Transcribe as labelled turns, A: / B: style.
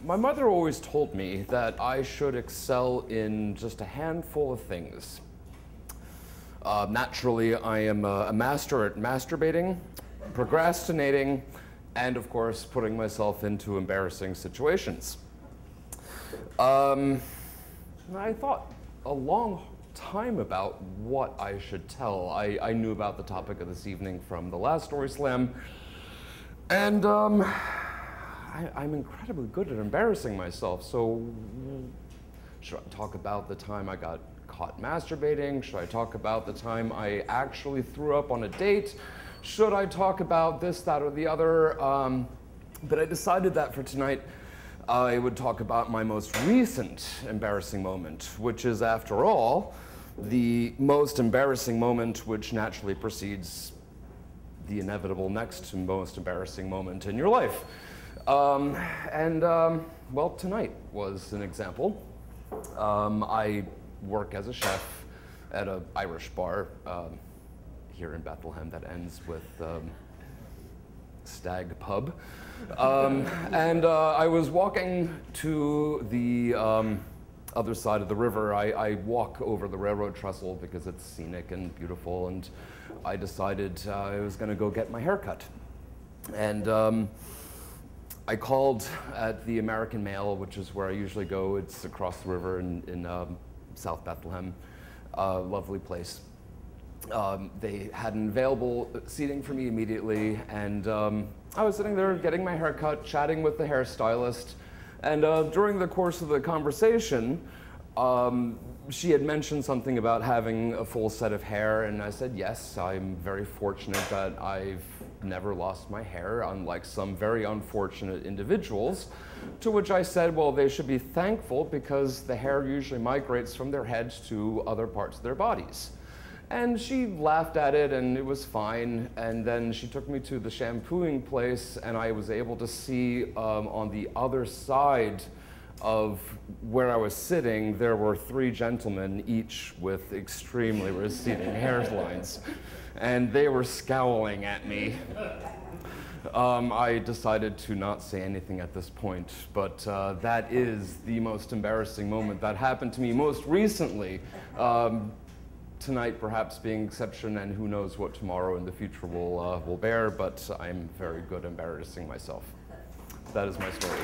A: My mother always told me that I should excel in just a handful of things. Naturally, I am a master at masturbating, procrastinating, and of course, putting myself into embarrassing situations. I thought a long time about what I should tell. I knew about the topic of this evening from the last Story Slam, and I'm incredibly good at embarrassing myself, so should I talk about the time I got caught masturbating? Should I talk about the time I actually threw up on a date? Should I talk about this, that, or the other? But I decided that for tonight, I would talk about my most recent embarrassing moment, which is, after all, the most embarrassing moment which naturally precedes the inevitable next most embarrassing moment in your life. Well, tonight was an example. I work as a chef at an Irish bar here in Bethlehem that ends with Stag Pub. I was walking to the other side of the river. I walk over the railroad trestle because it's scenic and beautiful, and I decided I was going to go get my hair cut. And I called at the American Mail, which is where I usually go. It's across the river in South Bethlehem. Lovely place. They had an available seating for me immediately, and I was sitting there getting my hair cut, chatting with the hairstylist, and during the course of the conversation, she had mentioned something about having a full set of hair, and I said, yes, I'm very fortunate that I've never lost my hair, unlike some very unfortunate individuals, to which I said, well, they should be thankful because the hair usually migrates from their heads to other parts of their bodies. And she laughed at it, and it was fine, and then she took me to the shampooing place, and I was able to see on the other side of where I was sitting, there were 3 gentlemen, each with extremely receding hairlines, and they were scowling at me. I decided to not say anything at this point, but that is the most embarrassing moment that happened to me most recently. Tonight perhaps being exception, and who knows what tomorrow in the future will bear, but I'm very good at embarrassing myself. That is my story.